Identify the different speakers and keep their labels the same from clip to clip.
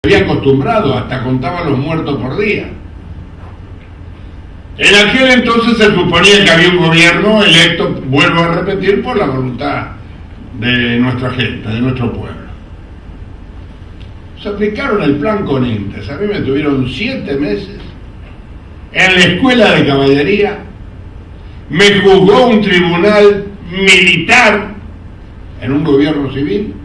Speaker 1: había acostumbrado, hasta contaba los muertos por día. En aquel entonces se suponía que había un gobierno electo, vuelvo a repetir, por la voluntad de nuestra gente, de nuestro pueblo. Se aplicaron el plan Conintes. A mí me tuvieron 7 meses en la escuela de caballería. Me juzgó un tribunal militar en un gobierno civil.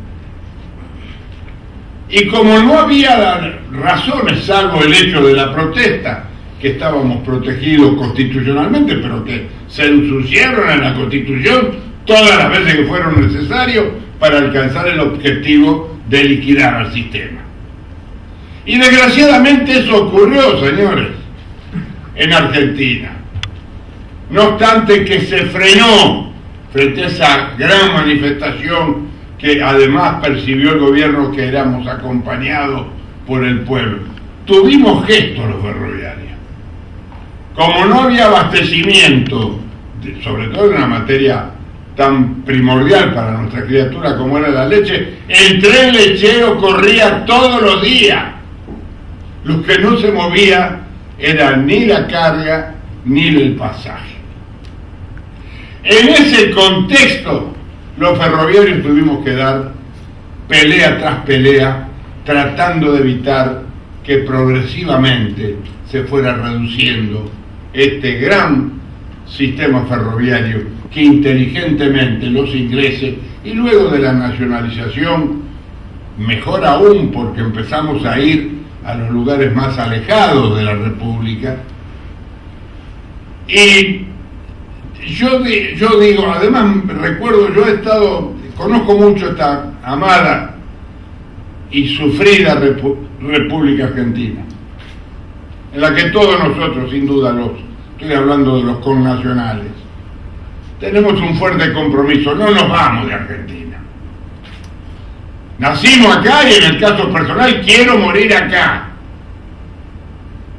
Speaker 1: Y como no había razones, salvo el hecho de la protesta, que estábamos protegidos constitucionalmente, pero que se ensuciaron en la Constitución todas las veces que fueron necesarios para alcanzar el objetivo de liquidar al sistema. Y desgraciadamente eso ocurrió, señores, en Argentina. No obstante que se frenó frente a esa gran manifestación que además percibió el gobierno, que éramos acompañados por el pueblo. Tuvimos gestos los ferroviarios. Como no había abastecimiento, sobre todo en una materia tan primordial para nuestra criatura como era la leche, el tren lechero corría todos los días. Lo que no se movía era ni la carga ni el pasaje. En ese contexto, los ferroviarios tuvimos que dar pelea tras pelea, tratando de evitar que progresivamente se fuera reduciendo este gran sistema ferroviario que inteligentemente los ingleses, y luego de la nacionalización, mejor aún porque empezamos a ir a los lugares más alejados de la República. Y yo digo, además recuerdo, conozco mucho esta amada y sufrida República Argentina, en la que todos nosotros, sin duda, estoy hablando de los connacionales, tenemos un fuerte compromiso. No nos vamos de Argentina. Nacimos acá y en el caso personal quiero morir acá,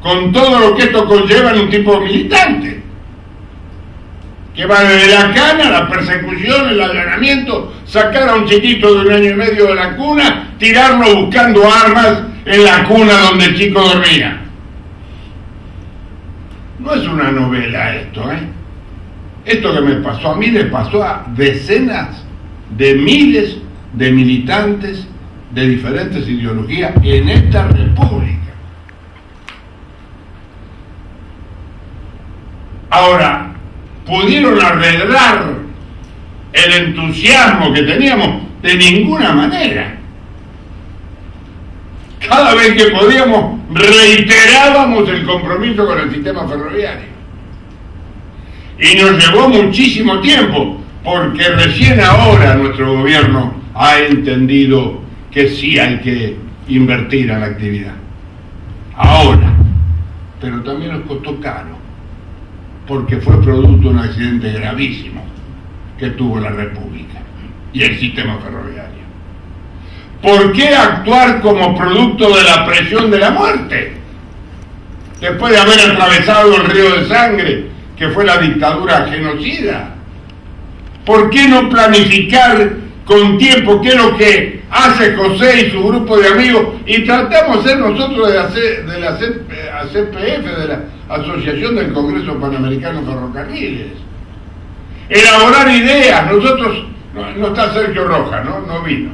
Speaker 1: con todo lo que esto conlleva en un tipo militante, que va desde la cana, la persecución, el allanamiento, sacar a un chiquito de 1 año y medio de la cuna, tirarlo buscando armas en la cuna donde el chico dormía. No es una novela esto, ¿eh? Esto que me pasó a mí le pasó a decenas de miles de militantes de diferentes ideologías en esta república. Ahora, ¿pudieron arreglar el entusiasmo que teníamos? De ninguna manera. Cada vez que podíamos reiterábamos el compromiso con el sistema ferroviario. Y nos llevó muchísimo tiempo, porque recién ahora nuestro gobierno ha entendido que sí hay que invertir en la actividad. Ahora. Pero también nos costó caro, porque fue producto de un accidente gravísimo que tuvo la República y el sistema ferroviario. ¿Por qué actuar como producto de la presión de la muerte? Después de haber atravesado el río de sangre, que fue la dictadura genocida. ¿Por qué no planificar con tiempo qué es lo que hace José y su grupo de amigos? Y tratamos de ser nosotros de la CPF, de la Asociación del Congreso Panamericano de Ferrocarriles. Elaborar ideas. Nosotros, no está Sergio Rojas, no vino.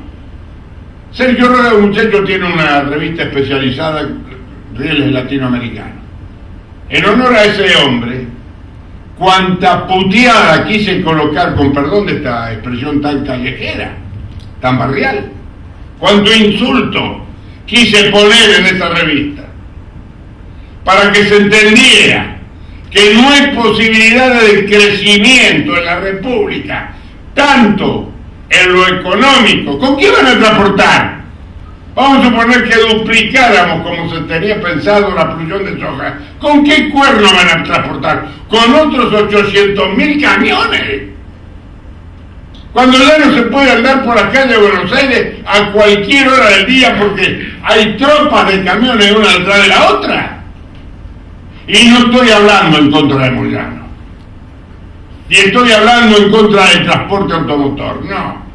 Speaker 1: Sergio Rojas, el muchacho, tiene una revista especializada en rieles latinoamericanos. En honor a ese hombre, cuanta puteada quise colocar, con perdón de esta expresión tan callejera, tan barrial, cuánto insulto quise poner en esa revista, para que se entendiera que no hay posibilidad de crecimiento en la República, tanto en lo económico. ¿Con qué van a transportar? Vamos a suponer que duplicáramos, como se tenía pensado, la producción de soja. ¿Con qué cuerno van a transportar? ¿Con otros 800.000 camiones? Cuando ya no se puede andar por las calles de Buenos Aires a cualquier hora del día porque hay tropas de camiones una detrás de la otra. Y no estoy hablando en contra de Moyano. Y estoy hablando en contra del transporte automotor, no.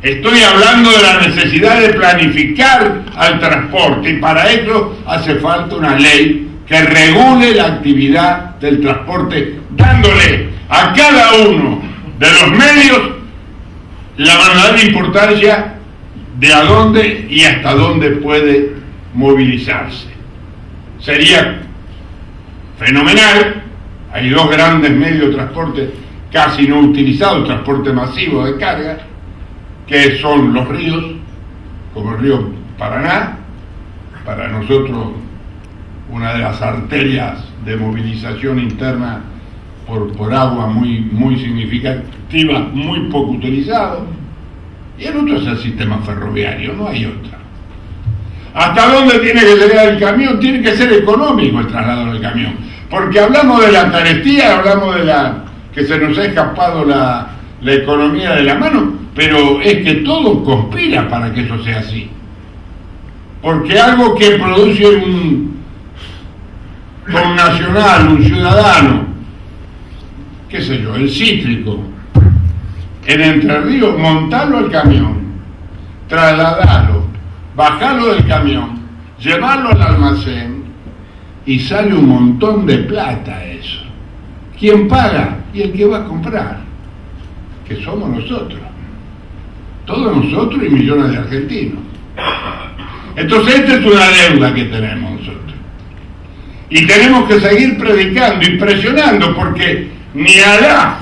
Speaker 1: Estoy hablando de la necesidad de planificar al transporte, y para ello hace falta una ley que regule la actividad del transporte, dándole a cada uno de los medios la verdadera importancia de a dónde y hasta dónde puede movilizarse. Sería fenomenal. Hay dos grandes medios de transporte casi no utilizados, transporte masivo de carga, que son los ríos, como el río Paraná, para nosotros una de las arterias de movilización interna por agua muy significativa, muy poco utilizado, y el otro es el sistema ferroviario, no hay otra. ¿Hasta dónde tiene que llegar el camión? Tiene que ser económico el traslado del camión, porque hablamos de la carestía, hablamos de que se nos ha escapado la economía de la mano, pero es que todo conspira para que eso sea así. Porque algo que produce un connacional, un ciudadano, qué sé yo, el cítrico, en Entre Ríos, montarlo al camión, trasladarlo, bajarlo del camión, llevarlo al almacén, y sale un montón de plata eso. ¿Quién paga? Y el que va a comprar, que somos nosotros. Todos nosotros y millones de argentinos. Entonces esta es una deuda que tenemos nosotros. Y tenemos que seguir predicando y presionando, porque ni Alá,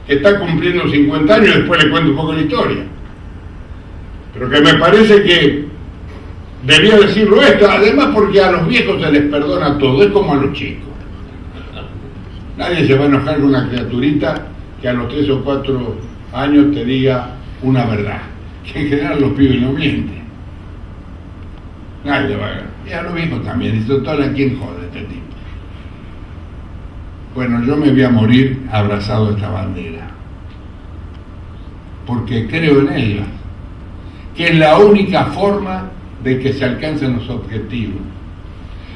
Speaker 1: que está cumpliendo 50 años, después le cuento un poco la historia, pero que me parece que debía decirlo esto, además porque a los viejos se les perdona todo, es como a los chicos. Nadie se va a enojar con una criaturita que a los 3 o 4 años te diga una verdad, que en general los pibes no mienten. Nadie le va a ganar. Y a los viejos también, y total, ¿a quién jode este tipo? Bueno, yo me voy a morir abrazado a esta bandera, porque creo en ella, que es la única forma de que se alcancen los objetivos.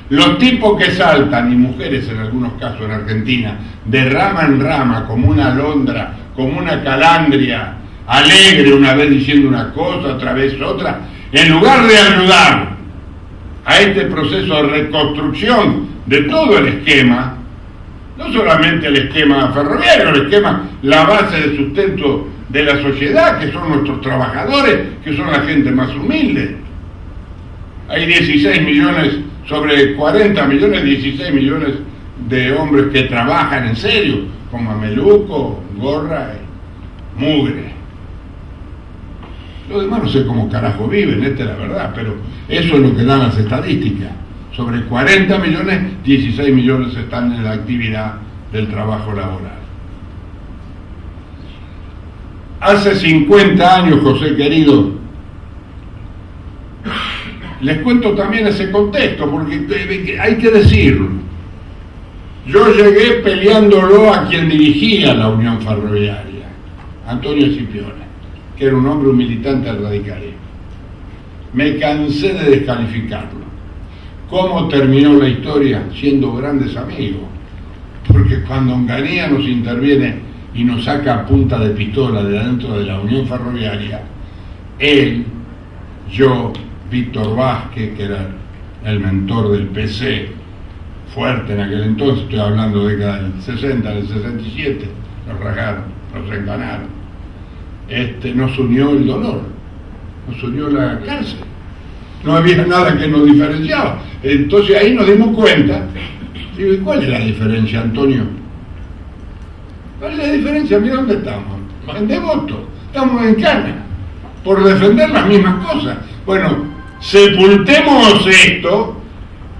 Speaker 1: Los tipos que saltan, y mujeres en algunos casos en Argentina, de rama en rama, como una alondra, como una calandria, alegre, una vez diciendo una cosa, otra vez otra, en lugar de ayudar a este proceso de reconstrucción de todo el esquema, no solamente el esquema ferroviario, el esquema, la base de sustento de la sociedad, que son nuestros trabajadores, que son la gente más humilde. Hay 16 millones, sobre 40 millones, 16 millones de hombres que trabajan en serio, con mameluco, gorra y mugre. Los demás no sé cómo carajo viven, esta es la verdad, pero eso es lo que dan las estadísticas. Sobre 40 millones, 16 millones están en la actividad del trabajo laboral. Hace 50 años, José querido, les cuento también ese contexto, porque hay que decirlo. Yo llegué peleándolo a quien dirigía la Unión Ferroviaria, Antonio Scipione, que era un hombre, un militante del radicalismo. Me cansé de descalificarlo. ¿Cómo terminó la historia? Siendo grandes amigos. Porque cuando Onganía nos interviene y nos saca a punta de pistola de dentro de la Unión Ferroviaria, él, yo, Víctor Vázquez, que era el mentor del PC, fuerte en aquel entonces, estoy hablando de década del 60, del 67, nos rajaron, nos enganaron. Nos unió el dolor, nos unió la cárcel. No había nada que nos diferenciaba. Entonces ahí nos dimos cuenta. Digo, ¿y cuál es la diferencia, Antonio? ¿Cuál es la diferencia? Mira dónde estamos. En devoto. Estamos en cana. Por defender las mismas cosas. Bueno, sepultemos esto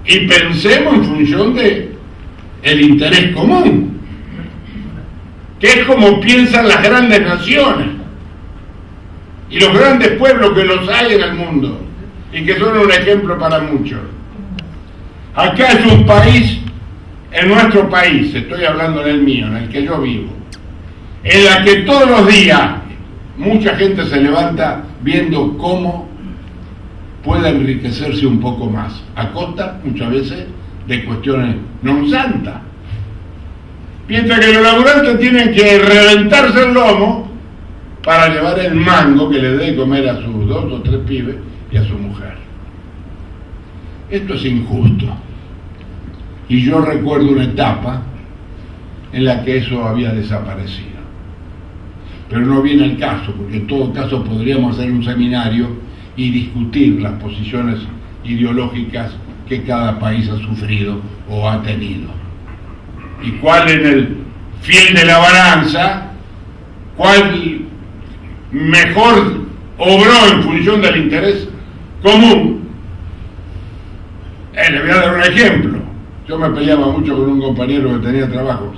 Speaker 1: y pensemos en función de el interés común, que es como piensan las grandes naciones y los grandes pueblos que los hay en el mundo y que son un ejemplo para muchos. Acá es un país, en nuestro país, estoy hablando en el mío, en el que yo vivo, en la que todos los días mucha gente se levanta viendo cómo puede enriquecerse un poco más, a costa muchas veces de cuestiones non santas. Piensa que los laburantes tienen que reventarse el lomo para llevar el mango que le dé de comer a sus 2 o 3 pibes y a su mujer. Esto es injusto. Y yo recuerdo una etapa en la que eso había desaparecido. Pero no viene el caso, porque en todo caso podríamos hacer un seminario y discutir las posiciones ideológicas que cada país ha sufrido o ha tenido. Y cuál en el fiel de la balanza, cuál mejor obró en función del interés común. Le voy a dar un ejemplo. Yo me peleaba mucho con un compañero que tenía trabajo.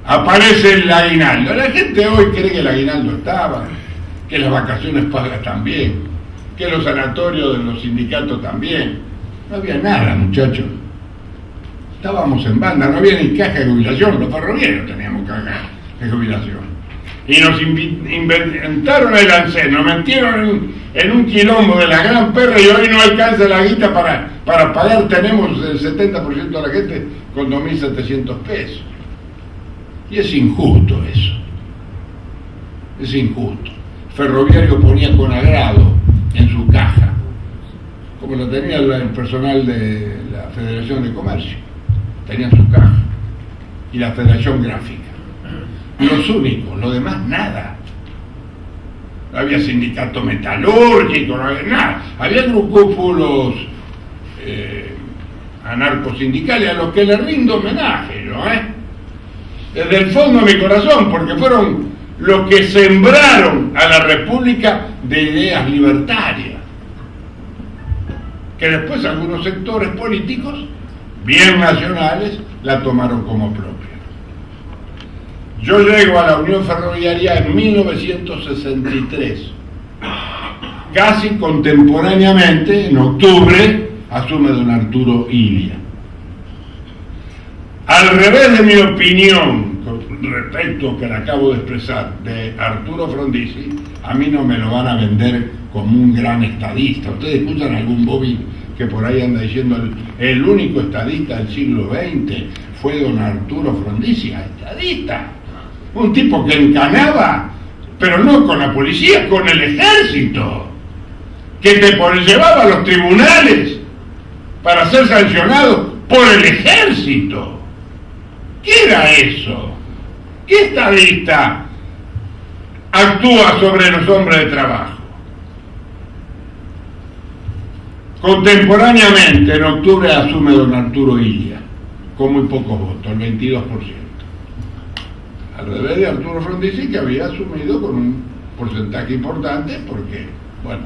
Speaker 1: Aparece el aguinaldo. La gente hoy cree que el aguinaldo estaba, que las vacaciones pagas también, que los sanatorios de los sindicatos también. No había nada, muchachos. Estábamos en banda, no había ni caja de jubilación. Los ferroviarios teníamos caja de jubilación. Y nos inventaron el ANSES, nos metieron en un quilombo de la gran perra y hoy no alcanza la guita para pagar. Tenemos el 70% de la gente con 2.700 pesos. Y es injusto eso. Es injusto. Ferroviario ponía con agrado en su caja, como lo tenía el personal de la Federación de Comercio. Tenían su caja. Y la Federación Gráfica. Los únicos, lo demás nada. No había sindicato metalúrgico, no había nada. Había grupúsculos anarcosindicales a los que le rindo homenaje yo, desde el fondo de mi corazón, porque fueron los que sembraron a la República de ideas libertarias, que después algunos sectores políticos, bien nacionales, la tomaron como propia. Yo llego a la Unión Ferroviaria en 1963. Casi contemporáneamente, en octubre, asume don Arturo Illia. Al revés de mi opinión con respecto que le acabo de expresar de Arturo Frondizi, a mí no me lo van a vender como un gran estadista. Ustedes escuchan algún Bobby que por ahí anda diciendo el único estadista del siglo XX fue don Arturo Frondizi, estadista. Un tipo que encanaba, pero no con la policía, con el ejército, que te llevaba a los tribunales para ser sancionado por el ejército. ¿Qué era eso? ¿Qué estadista actúa sobre los hombres de trabajo? Contemporáneamente, en octubre, asume don Arturo Illia, con muy pocos votos, el 22%. Al revés de Arturo Frondizi, que había asumido con un porcentaje importante, porque, bueno,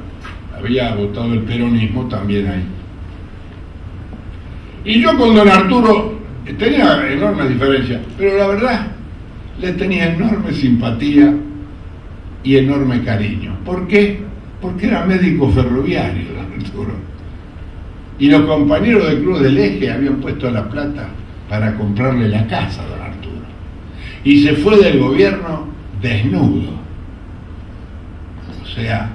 Speaker 1: había votado el peronismo también ahí. Y yo con don Arturo tenía enormes diferencias, pero la verdad, le tenía enorme simpatía y enorme cariño. ¿Por qué? Porque era médico ferroviario, don Arturo. Y los compañeros del Club del Eje habían puesto la plata para comprarle la casa a don Arturo. Y se fue del gobierno desnudo. O sea,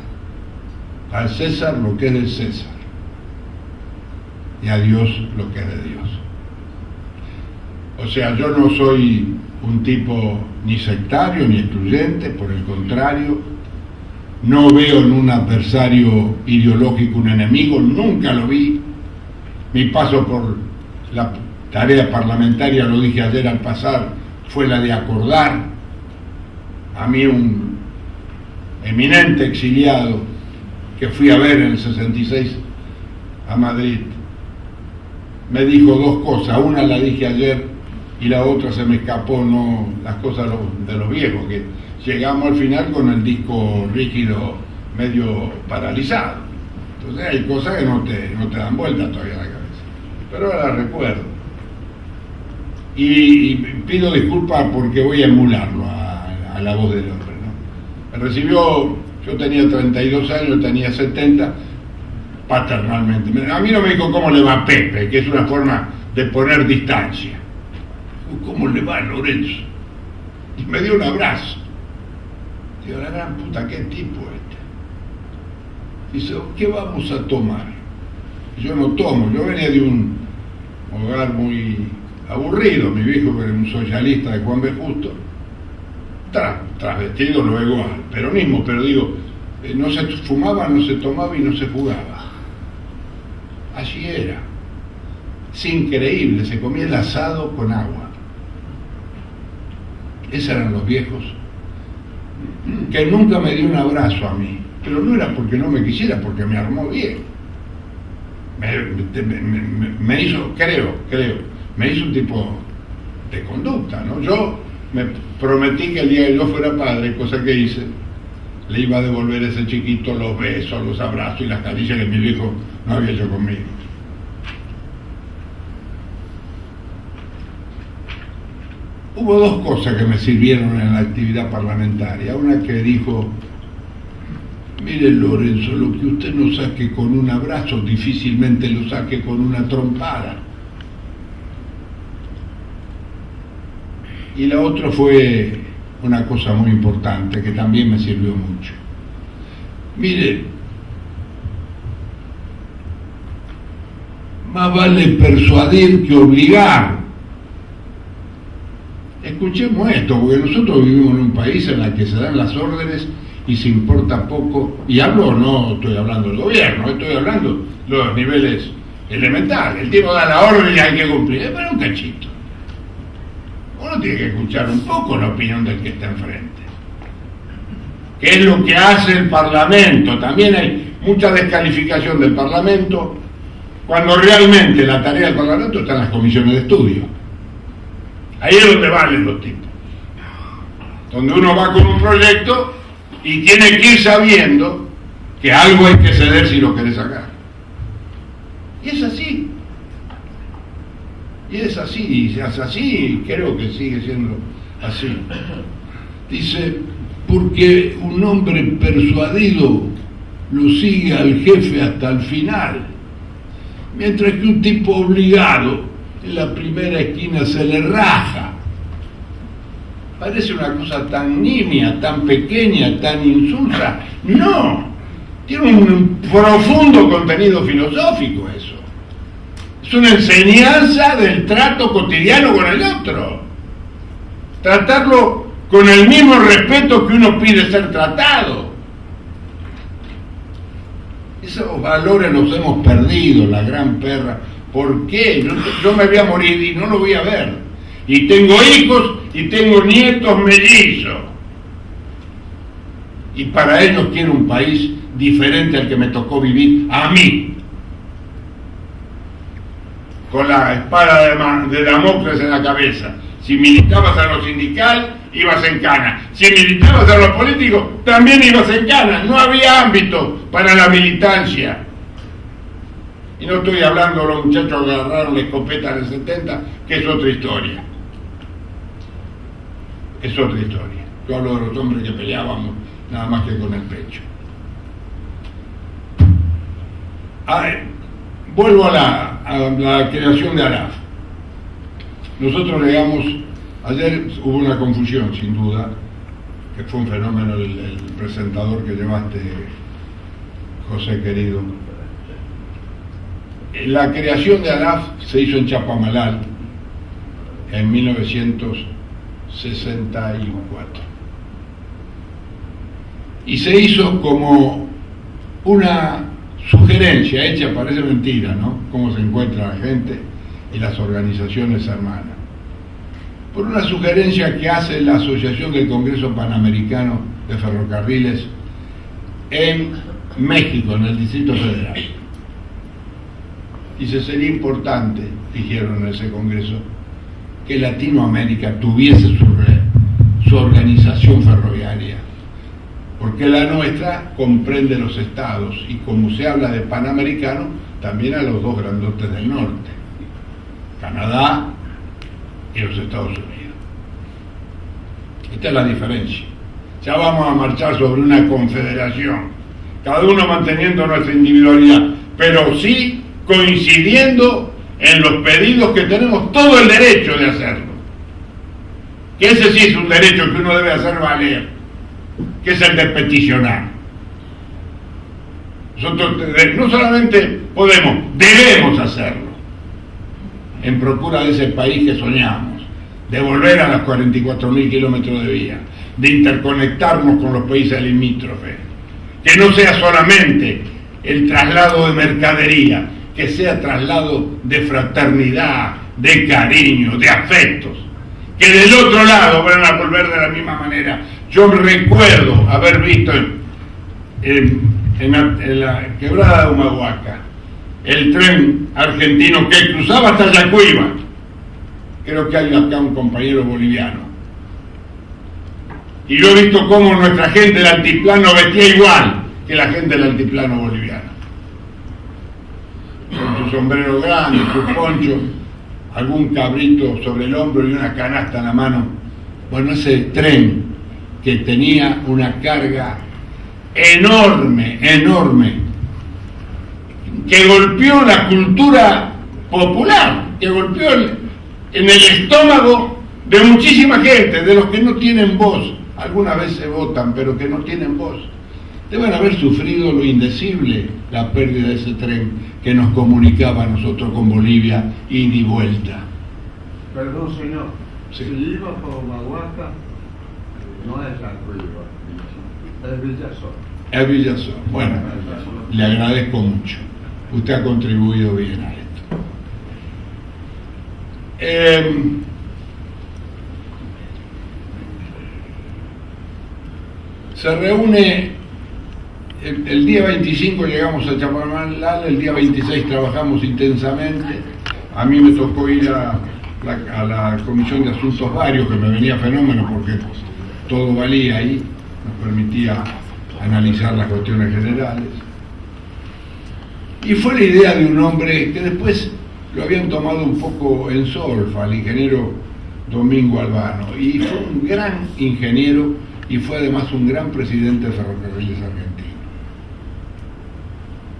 Speaker 1: al César lo que es del César. Y a Dios lo que es de Dios. O sea, yo no soy un tipo ni sectario ni excluyente, por el contrario, no veo en un adversario ideológico un enemigo, nunca lo vi. Mi paso por la tarea parlamentaria, lo dije ayer al pasar, fue la de acordar. A mí un eminente exiliado que fui a ver en el 66 a Madrid me dijo dos cosas, una la dije ayer y la otra se me escapó, no las cosas de los viejos, que llegamos al final con el disco rígido medio paralizado. Entonces hay cosas que no te dan vuelta todavía a la cabeza, pero ahora las recuerdo. Y pido disculpas porque voy a emularlo a la voz del hombre, ¿no? Me recibió, yo tenía 32 años, tenía 70, paternalmente. A mí no me dijo cómo le va Pepe, que es una forma de poner distancia. ¿Cómo le va Lorenzo? Y me dio un abrazo. Digo, la gran puta, qué tipo este. Dice, ¿qué vamos a tomar? Yo no tomo, yo venía de un hogar muy aburrido, mi viejo era un socialista de Juan B. Justo, travestido luego al peronismo, pero digo, no se fumaba, no se tomaba y no se jugaba. Así era. Es increíble, se comía el asado con agua. Esos eran los viejos, que nunca me dio un abrazo a mí, pero no era porque no me quisiera, porque me armó bien. Me hizo, creo, me hizo un tipo de conducta, ¿no? Yo me prometí que el día que yo fuera padre, cosa que hice, le iba a devolver a ese chiquito los besos, los abrazos y las caricias que mi viejo no había hecho conmigo. Hubo dos cosas que me sirvieron en la actividad parlamentaria. Una que dijo: mire, Lorenzo, lo que usted no saque con un abrazo, difícilmente lo saque con una trompada. Y la otra fue una cosa muy importante que también me sirvió mucho. Mire, más vale persuadir que obligar. Escuchemos esto, porque nosotros vivimos en un país en el que se dan las órdenes y se importa poco, y no estoy hablando del gobierno, estoy hablando de los niveles elementales. El tipo da la orden y hay que cumplir, pero un cachito. Uno tiene que escuchar un poco la opinión del que está enfrente. ¿Qué es lo que hace el Parlamento? También hay mucha descalificación del Parlamento, cuando realmente la tarea del Parlamento está en las comisiones de estudio. Ahí es donde valen los tipos. Donde uno va con un proyecto y tiene que ir sabiendo que algo hay que ceder si lo querés sacar. Y es así. Y es así, y es así, y creo que sigue siendo así. Dice, porque un hombre persuadido lo sigue al jefe hasta el final, mientras que un tipo obligado en la primera esquina se le raja. Parece una cosa tan nimia, tan pequeña, tan insulsa. No, tiene un profundo contenido filosófico eso. Es una enseñanza del trato cotidiano con el otro. Tratarlo con el mismo respeto que uno pide ser tratado. Esos valores los hemos perdido, la gran perra. ¿Por qué? Yo me voy a morir y no lo voy a ver. Y tengo hijos y tengo nietos mellizos. Y para ellos quiero un país diferente al que me tocó vivir a mí. Con la espada de Damocles en la cabeza. Si militabas en lo sindical, ibas en cana. Si militabas en lo político, también ibas en cana. No había ámbito para la militancia. Y no estoy hablando de los muchachos que agarraron la escopeta en el 70, que es otra historia. Es otra historia. Yo hablo de los hombres que peleábamos nada más que con el pecho. Vuelvo a la creación de ARAF. Nosotros legamos, ayer hubo una confusión sin duda, que fue un fenómeno el presentador que llevaste, José querido. La creación de ARAF se hizo en Chapamalal en 1964 y se hizo como una sugerencia hecha, parece mentira, ¿no? Cómo se encuentra la gente y las organizaciones hermanas, por una sugerencia que hace la Asociación del Congreso Panamericano de Ferrocarriles en México, en el Distrito Federal. Dice, sería importante, dijeron en ese congreso, que Latinoamérica tuviese su organización ferroviaria, porque la nuestra comprende los estados y como se habla de panamericano, también a los dos grandotes del norte, Canadá y los Estados Unidos. Esta es la diferencia. Ya vamos a marchar sobre una confederación, cada uno manteniendo nuestra individualidad, pero sí coincidiendo en los pedidos que tenemos todo el derecho de hacerlo. Que ese sí es un derecho que uno debe hacer valer, que es el de peticionar. Nosotros no solamente podemos, debemos hacerlo, en procura de ese país que soñamos, de volver a los 44.000 kilómetros de vía, de interconectarnos con los países limítrofes, que no sea solamente el traslado de mercadería, que sea traslado de fraternidad, de cariño, de afectos, que del otro lado van a volver de la misma manera. Yo me recuerdo haber visto en la quebrada de Humahuaca el tren argentino que cruzaba hasta Yacuiba. Creo que hay acá un compañero boliviano. Y yo he visto cómo nuestra gente del altiplano vestía igual que la gente del altiplano boliviano. Con su sombrero grande, su poncho, algún cabrito sobre el hombro y una canasta en la mano. Bueno, ese tren que tenía una carga enorme, que golpeó la cultura popular, que golpeó en el estómago de muchísima gente, de los que no tienen voz. Algunas veces votan, pero que no tienen voz. Deben haber sufrido lo indecible, la pérdida de ese tren que nos comunicaba a nosotros con Bolivia, ida y vuelta.
Speaker 2: Perdón, señor.
Speaker 1: Sí.
Speaker 2: Si iba por Humahuaca, no es Yacuiba, es Villazón.
Speaker 1: Es Villazón. Bueno, le agradezco mucho. Usted ha contribuido bien a esto. Se reúne el día 25, llegamos a Chapadmalal, el día 26 trabajamos intensamente. A mí me tocó ir a la Comisión de Asuntos Varios, que me venía fenómeno porque todo valía ahí, nos permitía analizar las cuestiones generales. Y fue la idea de un hombre que después lo habían tomado un poco en solfa, el ingeniero Domingo Albano, y fue un gran ingeniero y fue además un gran presidente de Ferrocarriles Argentinos.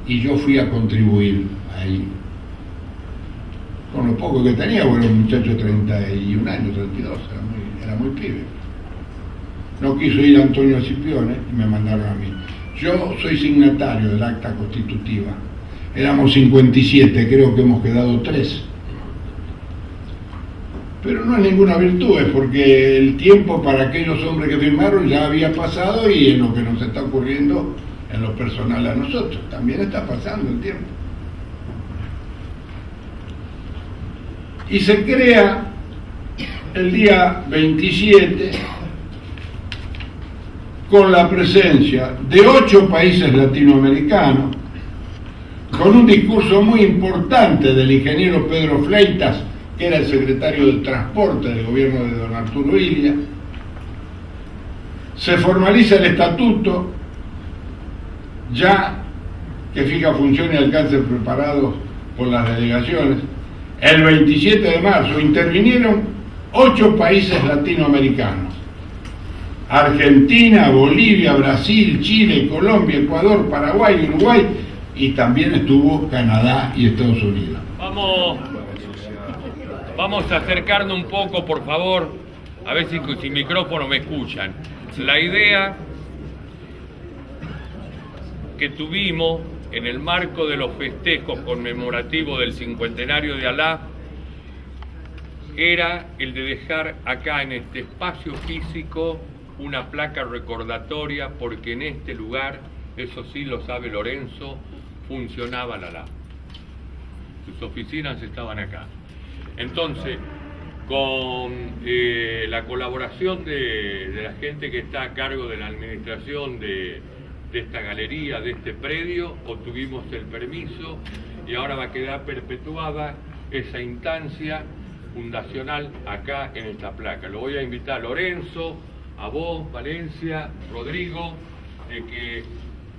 Speaker 1: Y yo fui a contribuir ahí, con lo poco que tenía, bueno, un muchacho de 31 años, 32, era muy pibe. No quiso ir Antonio Scipione y me mandaron a mí. Yo soy signatario del acta constitutiva. Éramos 57, creo que hemos quedado 3. Pero no es ninguna virtud, es porque el tiempo para aquellos hombres que firmaron ya había pasado y en lo que nos está ocurriendo en lo personal a nosotros, también está pasando el tiempo. Y se crea el día 27 con la presencia de 8 países latinoamericanos, con un discurso muy importante del ingeniero Pedro Fleitas, que era el secretario de Transporte del gobierno de don Arturo Illia. Se formaliza el estatuto, ya que fija función y alcances preparados por las delegaciones. El 27 de marzo intervinieron 8 países latinoamericanos: Argentina, Bolivia, Brasil, Chile, Colombia, Ecuador, Paraguay, Uruguay, y también estuvo Canadá y Estados Unidos.
Speaker 3: Vamos a acercarnos un poco, por favor, a ver si sin micrófono me escuchan. La idea que tuvimos en el marco de los festejos conmemorativos del cincuentenario de Alá era el de dejar acá en este espacio físico una placa recordatoria, porque en este lugar, eso sí lo sabe Lorenzo, funcionaba la Alá. Sus oficinas estaban acá. Entonces, con la colaboración de la gente que está a cargo de la administración de esta galería, de este predio, obtuvimos el permiso y ahora va a quedar perpetuada esa instancia fundacional acá en esta placa. Lo voy a invitar a Lorenzo, a vos, Valencia, Rodrigo, de que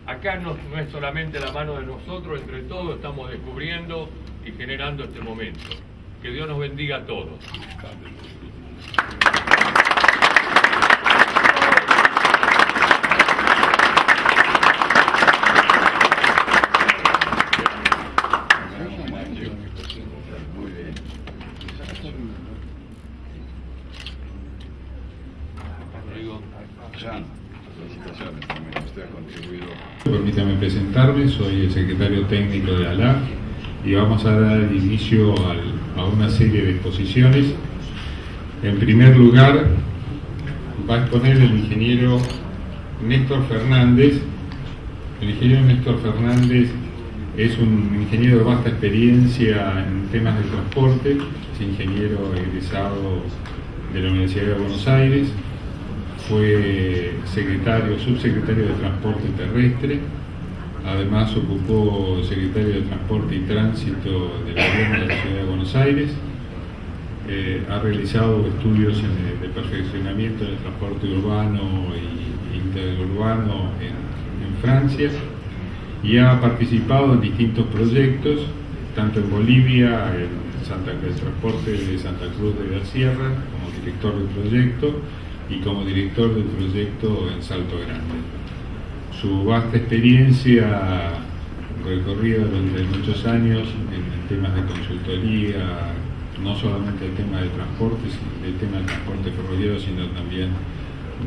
Speaker 3: acá no es solamente la mano de nosotros, entre todos estamos descubriendo y generando este momento. Que Dios nos bendiga a todos.
Speaker 4: Permítame presentarme, soy el secretario técnico de ALA y vamos a dar inicio a una serie de exposiciones. En primer lugar, va a exponer el ingeniero Néstor Fernández. El ingeniero Néstor Fernández es un ingeniero de vasta experiencia en temas de transporte, es ingeniero egresado de la Universidad de Buenos Aires, fue subsecretario de Transporte Terrestre, además ocupó secretario de Transporte y Tránsito del Gobierno de la Ciudad de Buenos Aires, ha realizado estudios de perfeccionamiento del transporte urbano e interurbano en Francia, y ha participado en distintos proyectos, tanto en Bolivia, el transporte de Santa Cruz de la Sierra, como director del proyecto, y como director del proyecto en Salto Grande. Su vasta experiencia recorrida durante muchos años en temas de consultoría, no solamente el tema del transporte ferroviario, sino también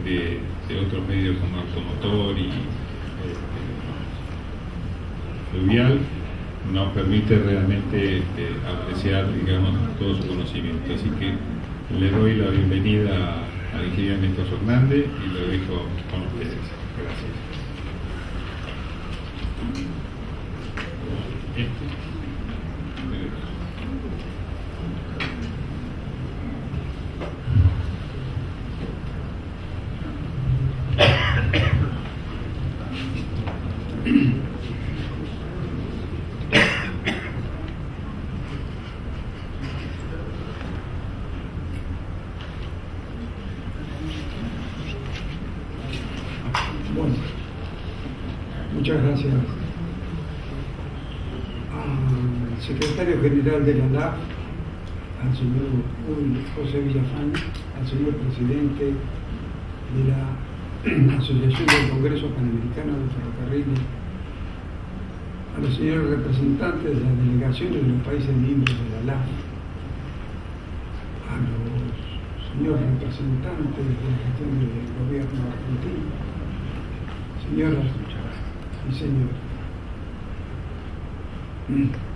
Speaker 4: de otros medios como automotor y fluvial, nos permite realmente apreciar, digamos, todo su conocimiento. Así que le doy la bienvenida al ingeniero Néstor Fernández y lo dejo con ustedes. Gracias.
Speaker 5: Bueno, muchas gracias al secretario general de la ALAF, al señor José Villafán, al señor presidente de la Asociación del Congreso Panamericano de Ferrocarriles, a los señores representantes de las delegaciones de los países miembros de la ALAF, a los señores representantes de la gestión del gobierno argentino, señoras y señores.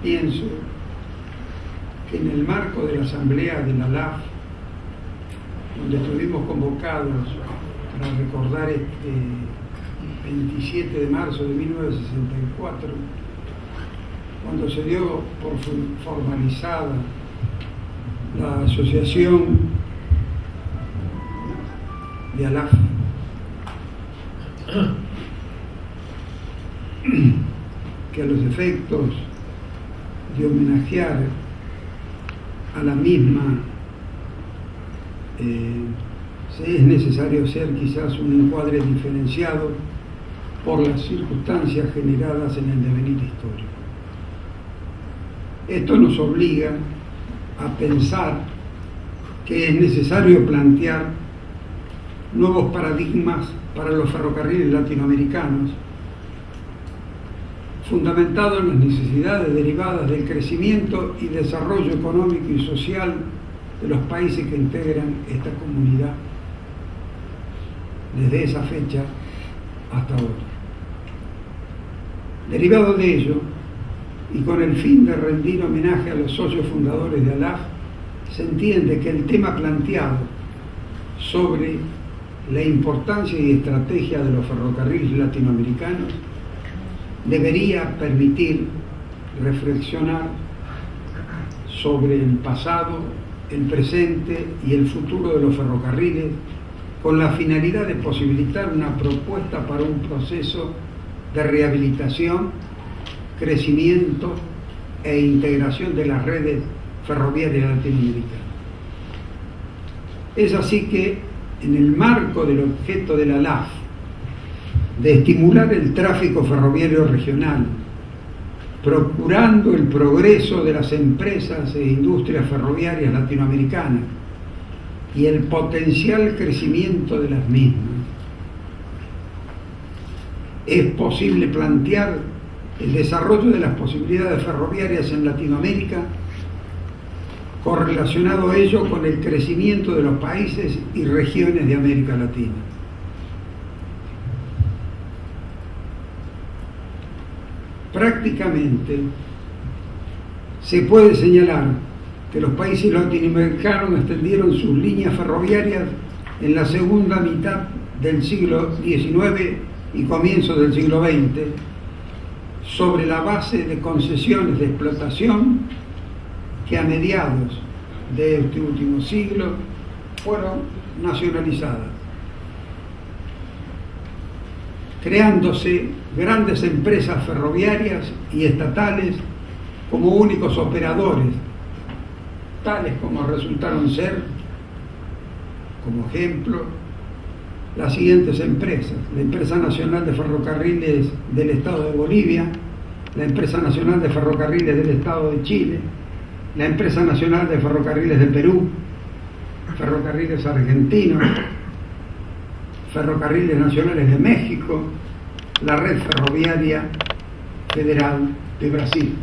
Speaker 5: Pienso que en el marco de la asamblea de la ALAF, donde estuvimos convocados para recordar este 27 de marzo de 1964, cuando se dio por formalizada la asociación de ALAF, que a los efectos de homenajear a la misma es necesario hacer quizás un encuadre diferenciado por las circunstancias generadas en el devenir histórico. Esto nos obliga a pensar que es necesario plantear nuevos paradigmas para los ferrocarriles latinoamericanos, fundamentado en las necesidades derivadas del crecimiento y desarrollo económico y social de los países que integran esta comunidad, desde esa fecha hasta ahora. Derivado de ello, y con el fin de rendir homenaje a los socios fundadores de ALAF, se entiende que el tema planteado sobre la importancia y estrategia de los ferrocarriles latinoamericanos debería permitir reflexionar sobre el pasado, el presente y el futuro de los ferrocarriles, con la finalidad de posibilitar una propuesta para un proceso de rehabilitación, crecimiento e integración de las redes ferroviarias latinoamericanas. Es así que, en el marco del objeto de la ALAF, de estimular el tráfico ferroviario regional, procurando el progreso de las empresas e industrias ferroviarias latinoamericanas y el potencial crecimiento de las mismas, es posible plantear el desarrollo de las posibilidades ferroviarias en Latinoamérica, correlacionado a ello con el crecimiento de los países y regiones de América Latina. Prácticamente se puede señalar que los países latinoamericanos extendieron sus líneas ferroviarias en la segunda mitad del siglo XIX y comienzo del siglo XX, sobre la base de concesiones de explotación que a mediados de este último siglo fueron nacionalizadas, creándose grandes empresas ferroviarias y estatales como únicos operadores, tales como resultaron ser, como ejemplo, las siguientes empresas: la Empresa Nacional de Ferrocarriles del Estado de Bolivia, la Empresa Nacional de Ferrocarriles del Estado de Chile, la Empresa Nacional de Ferrocarriles de Perú, Ferrocarriles Argentinos, Ferrocarriles Nacionales de México, la Red Ferroviaria Federal de Brasil.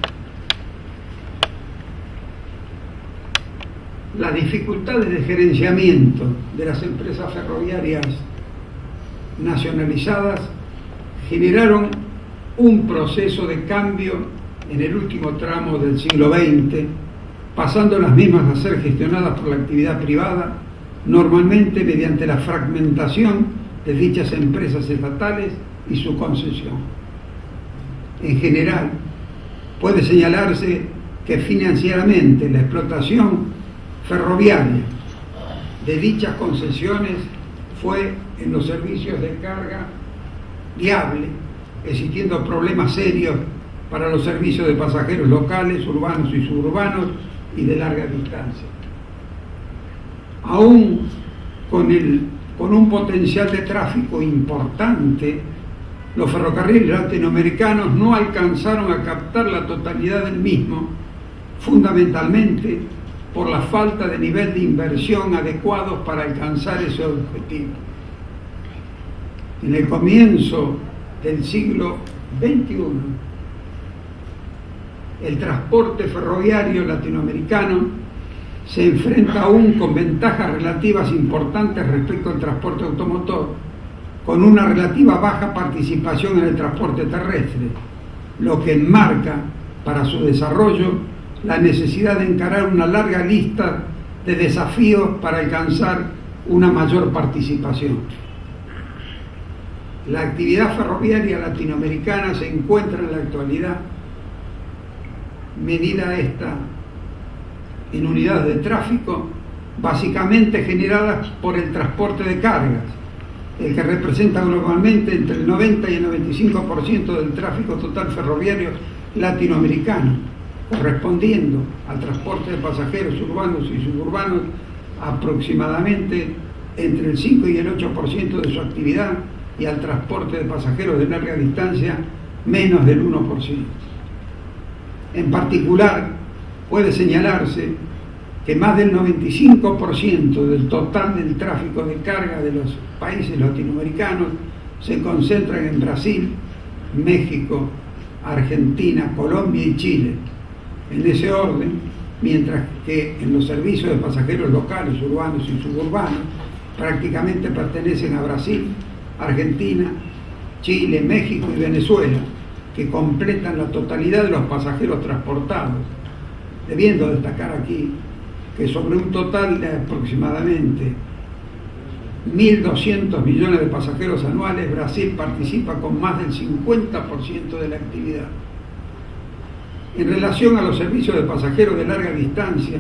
Speaker 5: Las dificultades de gerenciamiento de las empresas ferroviarias nacionalizadas generaron un proceso de cambio en el último tramo del siglo XX, pasando las mismas a ser gestionadas por la actividad privada, normalmente mediante la fragmentación de dichas empresas estatales y su concesión. En general, puede señalarse que financieramente la explotación ferroviaria de dichas concesiones fue en los servicios de carga viable, existiendo problemas serios para los servicios de pasajeros locales, urbanos y suburbanos y de larga distancia. Aún con un potencial de tráfico importante, los ferrocarriles latinoamericanos no alcanzaron a captar la totalidad del mismo, fundamentalmente por la falta de nivel de inversión adecuados para alcanzar ese objetivo. En el comienzo del siglo XXI, el transporte ferroviario latinoamericano se enfrenta aún con ventajas relativas importantes respecto al transporte automotor, con una relativa baja participación en el transporte terrestre, lo que enmarca para su desarrollo la necesidad de encarar una larga lista de desafíos para alcanzar una mayor participación. La actividad ferroviaria latinoamericana se encuentra en la actualidad, medida esta en unidades de tráfico, básicamente generadas por el transporte de cargas, el que representa globalmente entre el 90 y el 95% del tráfico total ferroviario latinoamericano, correspondiendo al transporte de pasajeros urbanos y suburbanos aproximadamente entre el 5 y el 8% de su actividad, y al transporte de pasajeros de larga distancia menos del 1%. En particular, puede señalarse que más del 95% del total del tráfico de carga de los países latinoamericanos se concentran en Brasil, México, Argentina, Colombia y Chile, en ese orden, mientras que en los servicios de pasajeros locales, urbanos y suburbanos prácticamente pertenecen a Brasil, Argentina, Chile, México y Venezuela, que completan la totalidad de los pasajeros transportados, debiendo destacar aquí que sobre un total de aproximadamente 1.200 millones de pasajeros anuales, Brasil participa con más del 50% de la actividad. En relación a los servicios de pasajeros de larga distancia,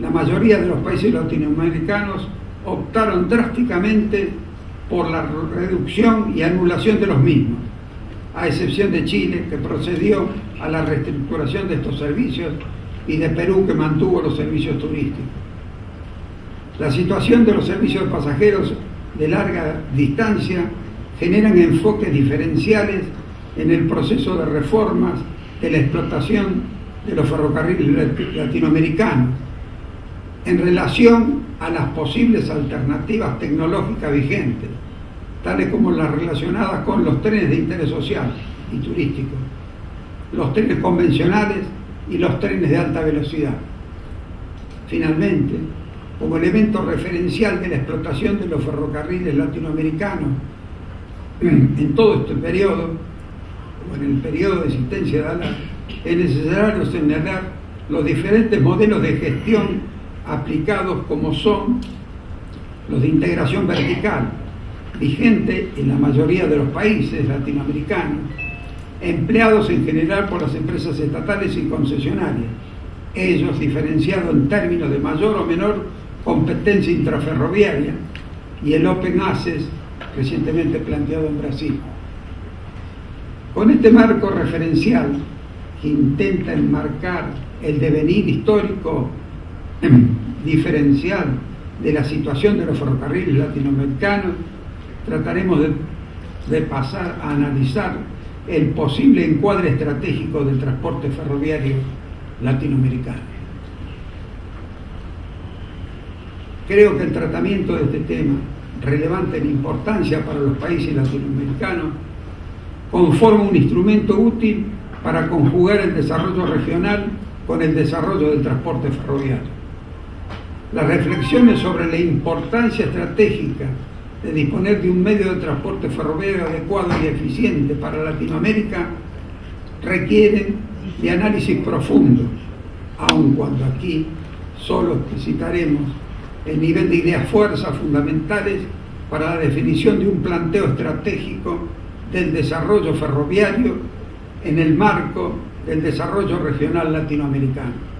Speaker 5: la mayoría de los países latinoamericanos optaron drásticamente por la reducción y anulación de los mismos, a excepción de Chile, que procedió a la reestructuración de estos servicios, y de Perú, que mantuvo los servicios turísticos. La situación de los servicios de pasajeros de larga distancia generan enfoques diferenciales en el proceso de reformas de la explotación de los ferrocarriles latinoamericanos en relación a las posibles alternativas tecnológicas vigentes, tales como las relacionadas con los trenes de interés social y turístico, los trenes convencionales y los trenes de alta velocidad. Finalmente, como elemento referencial de la explotación de los ferrocarriles latinoamericanos en todo este periodo, o en el periodo de existencia de ALAC, es necesario señalar los diferentes modelos de gestión aplicados, como son los de integración vertical, vigente en la mayoría de los países latinoamericanos, empleados en general por las empresas estatales y concesionarias, ellos diferenciados en términos de mayor o menor competencia intraferroviaria, y el Open Access recientemente planteado en Brasil. Con este marco referencial que intenta enmarcar el devenir histórico diferencial de la situación de los ferrocarriles latinoamericanos, trataremos de pasar a analizar el posible encuadre estratégico del transporte ferroviario latinoamericano. Creo que el tratamiento de este tema, relevante en importancia para los países latinoamericanos, conforma un instrumento útil para conjugar el desarrollo regional con el desarrollo del transporte ferroviario. Las reflexiones sobre la importancia estratégica de disponer de un medio de transporte ferroviario adecuado y eficiente para Latinoamérica requieren de análisis profundo, aun cuando aquí solo explicitaremos el nivel de ideas fuerzas fundamentales para la definición de un planteo estratégico del desarrollo ferroviario en el marco del desarrollo regional latinoamericano.